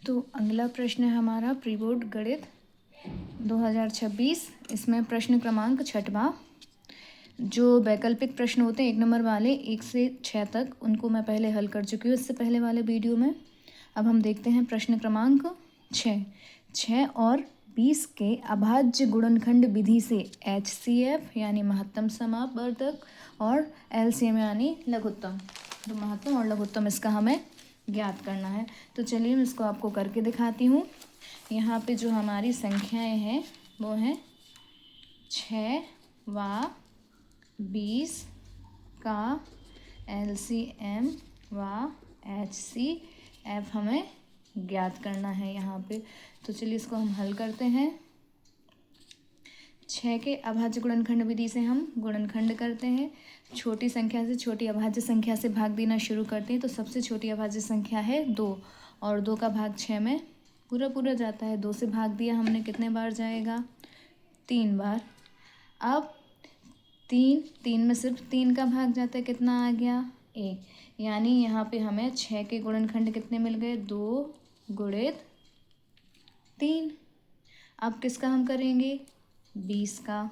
तो अगला प्रश्न है हमारा प्री बोर्ड गणित 2026। इसमें प्रश्न क्रमांक 6वां। जो वैकल्पिक प्रश्न होते हैं 1 नंबर वाले 1 से 6 तक, उनको मैं पहले हल कर चुकी हूँ इससे पहले वाले वीडियो में। अब हम देखते हैं प्रश्न क्रमांक 6 और 20 के अभाज्य गुणनखंड विधि से HCF यानी महत्तम समापवर्धक और LCM यानी लघुत्तम, तो महत्तम और लघुत्तम इसका हमें ज्ञात करना है। तो चलिए मैं इसको आपको करके दिखाती हूँ। यहाँ पे जो हमारी संख्याएं हैं वो हैं 6 व 20 का LCM व HCF हमें ज्ञात करना है यहाँ पे। तो चलिए इसको हम हल करते हैं। 6 के अभाज्य गुणनखंड विधि से हम गुणनखंड करते हैं। छोटी संख्या से छोटी अभाज्य संख्या से भाग देना शुरू करते हैं। तो सबसे छोटी अभाज्य संख्या है 2 और 2 का भाग 6 में पूरा पूरा जाता है। 2 से भाग दिया हमने, कितने बार जाएगा? 3 बार। अब 3 में सिर्फ 3 का भाग जाता है, कितना आ गया? 1। यानी यहाँ पे हमें 6 के गुणनखंड कितने मिल गए? 2 गुणित 3। अब किसका हम करेंगे? 20 का।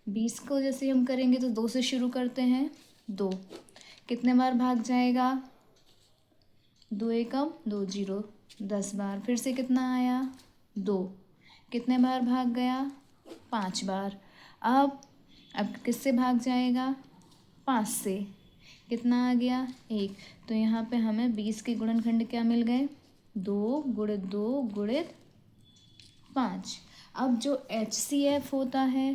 20 को जैसे हम करेंगे तो 2 से शुरू करते हैं। 2 कितने बार भाग जाएगा? 2 एकम 2 0, 10 बार। फिर से कितना आया? 2 कितने बार भाग गया? 5 बार। अब किससे भाग जाएगा? 5 से। कितना आ गया? 1। तो यहाँ पे हमें 20 के गुणनखंड क्या मिल गए? 2 गुणित 2 गुणित 5। अब जो HCF होता है,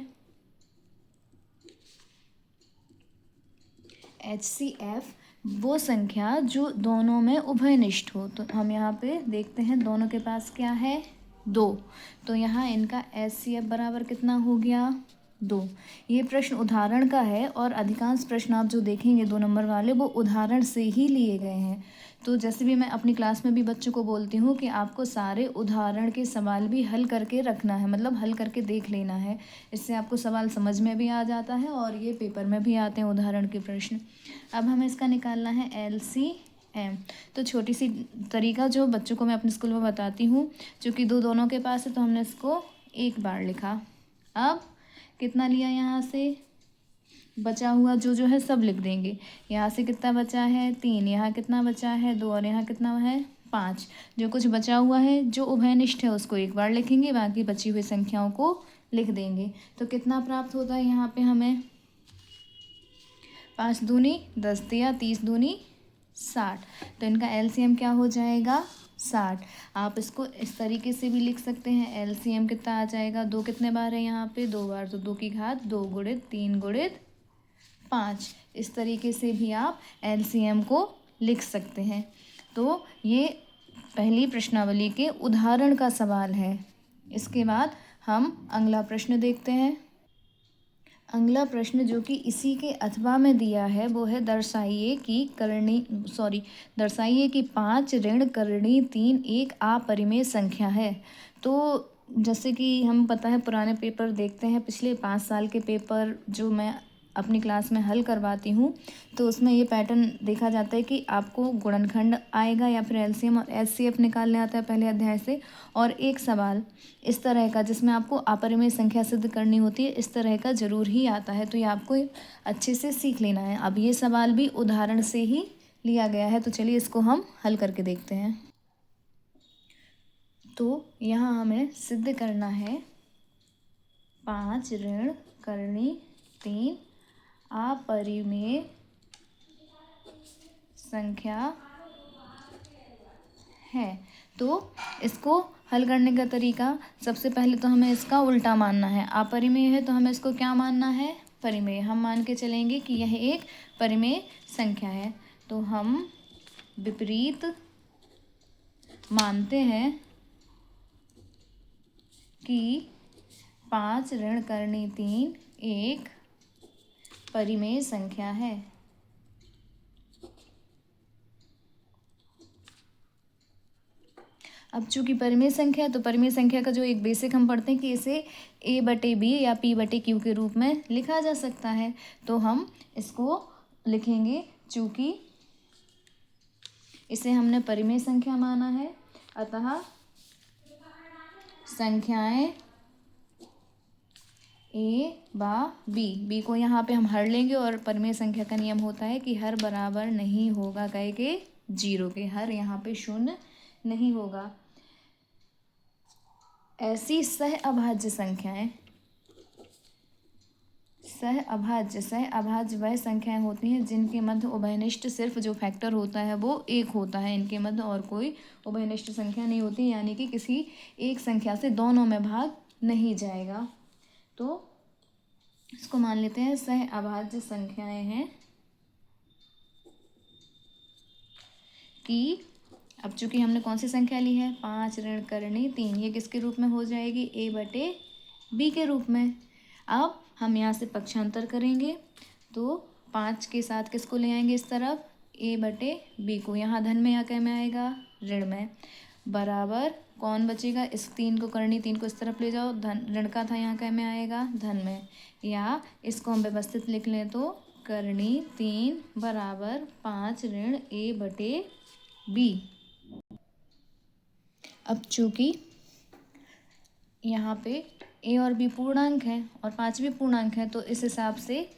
HCF वो संख्या जो दोनों में उभयनिष्ठ हो। तो हम यहाँ पे देखते हैं दोनों के पास क्या है? 2। तो यहाँ इनका HCF बराबर कितना हो गया? 2। ये प्रश्न उदाहरण का है और अधिकांश प्रश्न आप जो देखेंगे 2 नंबर वाले वो उदाहरण से ही लिए गए हैं। तो जैसे भी मैं अपनी क्लास में भी बच्चों को बोलती हूँ कि आपको सारे उदाहरण के सवाल भी हल करके रखना है, मतलब हल करके देख लेना है। इससे आपको सवाल समझ में भी आ जाता है और ये पेपर में भी आते हैं उदाहरण के प्रश्न। अब हमें इसका निकालना है LCM। तो छोटी सी तरीका जो बच्चों को मैं अपने स्कूल में बताती हूँ, चूँकि दोनों के पास है तो हमने इसको 1 बार लिखा। अब कितना लिया? यहाँ से बचा हुआ जो है सब लिख देंगे। यहाँ से कितना बचा है? 3। यहाँ कितना बचा है? 2। और यहाँ कितना है? 5। जो कुछ बचा हुआ है जो उभयनिष्ठ है उसको 1 बार लिखेंगे, बाकी बची हुई संख्याओं को लिख देंगे। तो कितना प्राप्त होता है यहाँ पे हमें? 5 दूनी 10 दिया, 30 दूनी 60। तो इनका LCM क्या हो जाएगा? 60। आप इसको इस तरीके से भी लिख सकते हैं। LCM कितना आ जाएगा? 2 कितने बार है यहाँ पे? 2 बार। तो 2 की घात 2 गुणित 3 गुणित 5। इस तरीके से भी आप LCM को लिख सकते हैं। तो ये पहली प्रश्नावली के उदाहरण का सवाल है। इसके बाद हम अगला प्रश्न देखते हैं। अगला प्रश्न जो कि इसी के अथवा में दिया है वो है दर्शाइए कि 5 ऋण करणी 3 एक अपरिमेय संख्या है। तो जैसे कि हम पता है पुराने पेपर देखते हैं, पिछले 5 साल के पेपर जो मैं अपनी क्लास में हल करवाती हूँ तो उसमें ये पैटर्न देखा जाता है कि आपको गुणनखंड आएगा या फिर LCM और HCF निकालने आता है पहले अध्याय से, और एक सवाल इस तरह का जिसमें आपको अपरिमेय संख्या सिद्ध करनी होती है, इस तरह का ज़रूर ही आता है। तो ये आपको अच्छे से सीख लेना है। अब ये सवाल भी उदाहरण से ही लिया गया है, तो चलिए इसको हम हल करके देखते हैं। तो यहाँ हमें सिद्ध करना है 5 ऋण करणी 3 अपरिमेय संख्या है। तो इसको हल करने का तरीका, सबसे पहले तो हमें इसका उल्टा मानना है। अपरिमेय है तो हमें इसको क्या मानना है? परिमेय। हम मान के चलेंगे कि यह एक परिमेय संख्या है। तो हम विपरीत मानते हैं कि 5 ऋण करणी 3 एक परिमेय संख्या है। अब चूंकि परिमेय संख्या है तो परिमेय संख्या का जो एक बेसिक हम पढ़ते हैं कि इसे A/B या P/Q के रूप में लिखा जा सकता है। तो हम इसको लिखेंगे, चूंकि इसे हमने परिमेय संख्या माना है, अतः संख्याएं ए बा बी को यहाँ पे हम हर लेंगे और परिमेय संख्या का नियम होता है कि हर बराबर नहीं होगा कहे के 0 के, हर यहाँ पे शून्य नहीं होगा। ऐसी सह अभाज्य संख्याएं, सह अभाज्य वह संख्याएं होती हैं जिनके मध्य उभयनिष्ठ सिर्फ जो फैक्टर होता है वो एक होता है, इनके मध्य और कोई उभयनिष्ठ संख्या नहीं होती, यानी कि किसी एक संख्या से दोनों में भाग नहीं जाएगा। तो इसको मान लेते हैं सह अभाज्य संख्याएं हैं कि अब चूंकि हमने कौन सी संख्या ली है 5 ऋण करनी 3, ये किसके रूप में हो जाएगी a/b के रूप में। अब हम यहाँ से पक्षांतर करेंगे तो 5 के साथ किसको ले आएंगे इस तरफ a/b को, यहाँ धन में या क्या में आएगा ऋण में, बराबर कौन बचेगा, इस 3 को करनी 3 को इस तरफ ले जाओ, धन ऋण का था यहाँ क्या में आएगा धन में, या इसको हम व्यवस्थित लिख लें तो करनी 3 बराबर 5 ऋण a/b। अब चूँकि यहाँ पे a और b पूर्णांक है और 5 भी पूर्णांक है, तो इस हिसाब से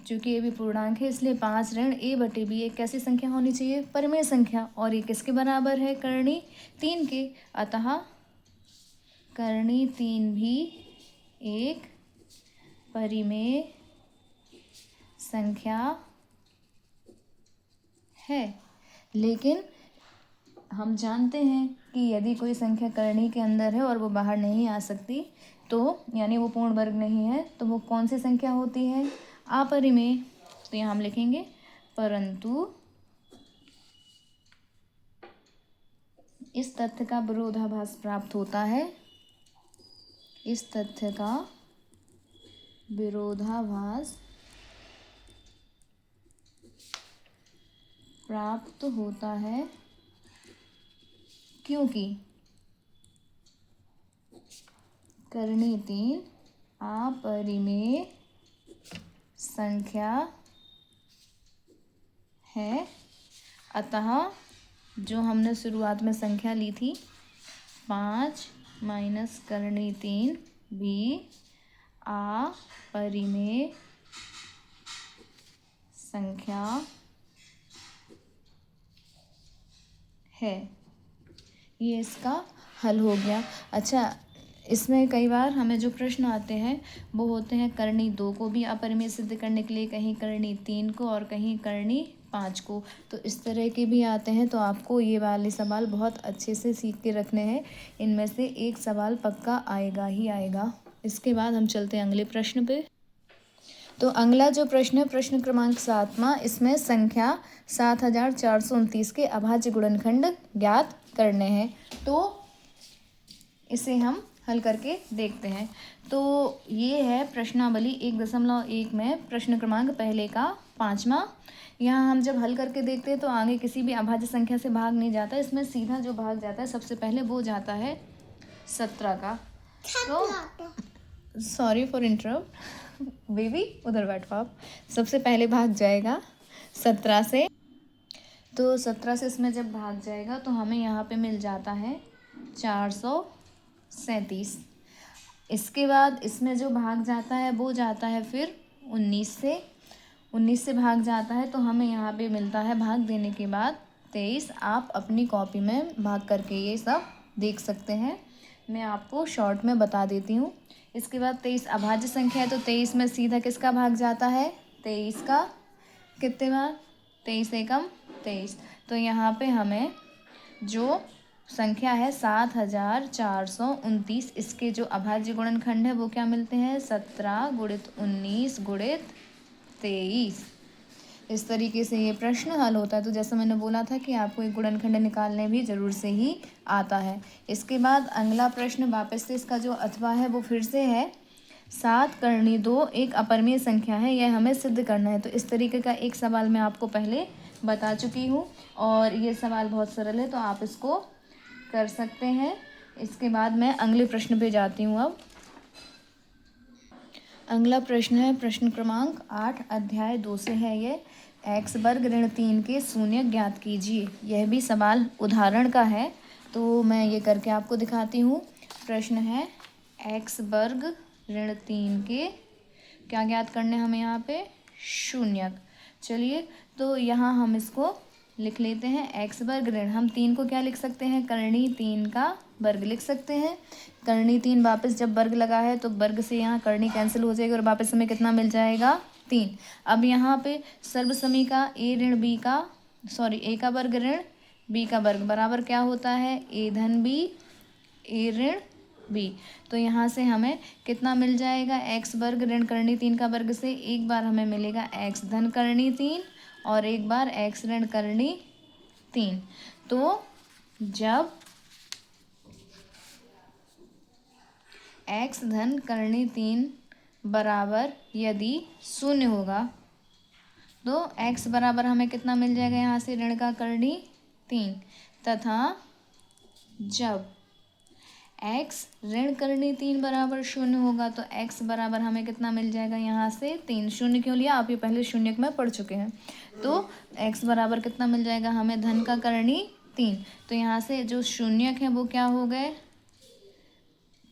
चूँकि a भी पूर्णांक है इसलिए 5 ऋण a/b एक कैसी संख्या होनी चाहिए, परिमेय संख्या, और ये किसके बराबर है करनी 3 के, अतः करनी 3 भी एक परिमेय संख्या है। लेकिन हम जानते हैं कि यदि कोई संख्या करनी के अंदर है और वो बाहर नहीं आ सकती, तो यानी वो पूर्ण वर्ग नहीं है, तो वो कौन सी संख्या होती है अपरिमेय। तो यहाँ हम लिखेंगे परंतु इस तथ्य का विरोधाभास प्राप्त होता है, इस तथ्य का विरोधाभास प्राप्त होता है क्योंकि करनी 3 अपरिमेय संख्या है, अतः जो हमने शुरुआत में संख्या ली थी 5 माइनस करनी 3 भी अपरिमेय संख्या है। ये इसका हल हो गया। अच्छा, इसमें कई बार हमें जो प्रश्न आते हैं वो होते हैं करनी 2 को भी अपरिमेय सिद्ध करने के लिए, कहीं करनी 3 को और कहीं करनी 5 को, तो इस तरह के भी आते हैं। तो आपको ये वाले सवाल बहुत अच्छे से सीख के रखने हैं, इनमें से एक सवाल पक्का आएगा ही आएगा। इसके बाद हम चलते हैं अगले प्रश्न पे। तो अगला जो प्रश्न है प्रश्न क्रमांक 7वां, इसमें संख्या 7429 के अभाज्य गुणनखंड ज्ञात करने हैं। तो इसे हम हल करके देखते हैं। तो ये है प्रश्नावली 1.1 में प्रश्न क्रमांक पहले का 5वां। यहाँ हम जब हल करके देखते हैं तो आगे किसी भी अभाज्य संख्या से भाग नहीं जाता, इसमें सीधा जो भाग जाता है सबसे पहले वो जाता है 17 का। तो सॉरी फॉर इंटरप्ट बेबी, उधर बैठो आप। सबसे पहले भाग जाएगा 17 से, तो 17 से इसमें जब भाग जाएगा तो हमें यहाँ पे मिल जाता है 437। इसके बाद इसमें जो भाग जाता है वो जाता है फिर 19 से भाग जाता है, तो हमें यहाँ पे मिलता है भाग देने के बाद 23। आप अपनी कॉपी में भाग करके ये सब देख सकते हैं, मैं आपको शॉर्ट में बता देती हूँ। इसके बाद 23 अभाज्य संख्या है, तो 23 में सीधा किसका भाग जाता है 23 का, कितने बार 23 एकम 23। तो यहाँ पे हमें जो संख्या है 7429, इसके जो अभाज्य गुणनखंड है वो क्या मिलते हैं 17 गुणित 19 गुणित 23। इस तरीके से ये प्रश्न हल होता है। तो जैसा मैंने बोला था कि आपको एक गुणनखंड निकालने भी ज़रूर से ही आता है। इसके बाद अगला प्रश्न वापस से इसका जो अथवा है वो फिर से है 7 करनी 2 एक अपरिमेय संख्या है, यह हमें सिद्ध करना है। तो इस तरीके का एक सवाल मैं आपको पहले बता चुकी हूँ और ये सवाल बहुत सरल है, तो आप इसको कर सकते हैं। इसके बाद मैं अगले प्रश्न पे जाती हूँ। अब अगला प्रश्न है प्रश्न क्रमांक 8 अध्याय 2 से है ये। एक्स वर्ग ऋण 3 के शून्य ज्ञात कीजिए। यह भी सवाल उदाहरण का है, तो मैं ये करके आपको दिखाती हूँ। प्रश्न है एक्स वर्ग ऋण 3 के क्या ज्ञात करने हमें यहाँ पे शून्यक। चलिए तो यहाँ हम इसको लिख लेते हैं। एक्स वर्ग ऋण, हम 3 को क्या लिख सकते हैं, करणी 3 का वर्ग लिख सकते हैं। करणी 3 वापस जब वर्ग लगा है तो वर्ग से यहाँ करणी कैंसिल हो जाएगी और वापस हमें कितना मिल जाएगा, 3। अब यहाँ पे सर्वसमी का ए का वर्ग ऋण बी का वर्ग बराबर क्या होता है, ए धन बी ए ऋण बी। तो यहाँ से हमें कितना मिल जाएगा, एक्स वर्ग ऋण करणी 3 का वर्ग से एक बार हमें मिलेगा एक्स धन करणी 3 और एक बार एक्स ऋण करणी 3। तो जब एक्स धन करणी 3 बराबर यदि शून्य होगा तो एक्स बराबर हमें कितना मिल जाएगा, यहाँ से ऋण का करणी 3, तथा जब एक्स ऋण करणी 3 बराबर शून्य होगा तो एक्स बराबर हमें कितना मिल जाएगा, यहाँ से 3। शून्य क्यों लिया, आप ये पहले शून्यक में पढ़ चुके हैं। तो एक्स बराबर कितना मिल जाएगा हमें, धन का करणी 3। तो यहाँ से जो शून्यक है वो क्या हो गए,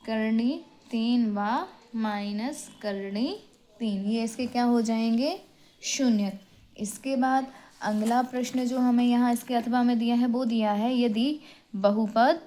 करणी 3 व माइनस करणी 3, ये इसके क्या हो जाएंगे, शून्यक। इसके बाद अगला प्रश्न जो हमें यहाँ इसके अथवा में दिया है वो दिया है यदि बहुपद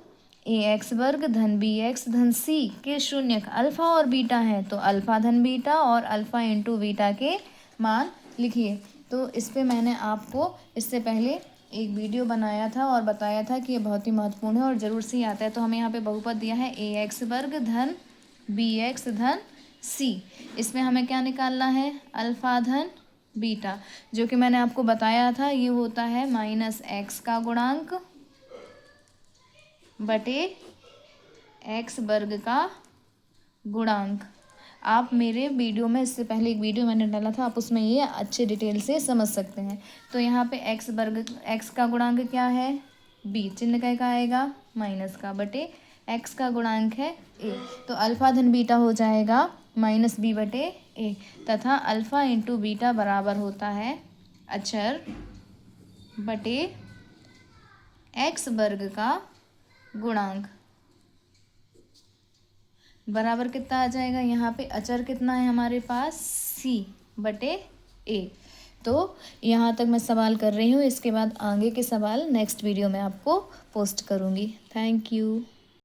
ए एक्स वर्ग धन बी एक्स धन सी के शून्यक अल्फा और बीटा हैं तो अल्फा धन बीटा और अल्फा इंटू बीटा के मान लिखिए। तो इस पे मैंने आपको इससे पहले एक वीडियो बनाया था और बताया था कि ये बहुत ही महत्वपूर्ण है और ज़रूर से ही आता है। तो हमें यहाँ पे बहुपद दिया है ए एक्स वर्ग धन बी एक्स धन सी, इसमें हमें क्या निकालना है, अल्फा धन बीटा, जो कि मैंने आपको बताया था ये होता है माइनस एक्स का गुणांक बटे एक्स वर्ग का गुणांक। आप मेरे वीडियो में इससे पहले एक वीडियो मैंने डाला था, आप उसमें ये अच्छे डिटेल से समझ सकते हैं। तो यहाँ पे एक्स का गुणांक क्या है, बी, चिन्ह का आएगा माइनस का, बटे एक्स का गुणांक है ए, तो अल्फा धन बीटा हो जाएगा माइनस बी बटे ए, तथा अल्फा इंटू बीटा बराबर होता है अचर बटे एक्स वर्ग का गुणांक बराबर कितना आ जाएगा, यहाँ पे अचर कितना है हमारे पास, सी बटे ए। तो यहाँ तक मैं सवाल कर रही हूँ, इसके बाद आगे के सवाल नेक्स्ट वीडियो में आपको पोस्ट करूँगी। Thank you.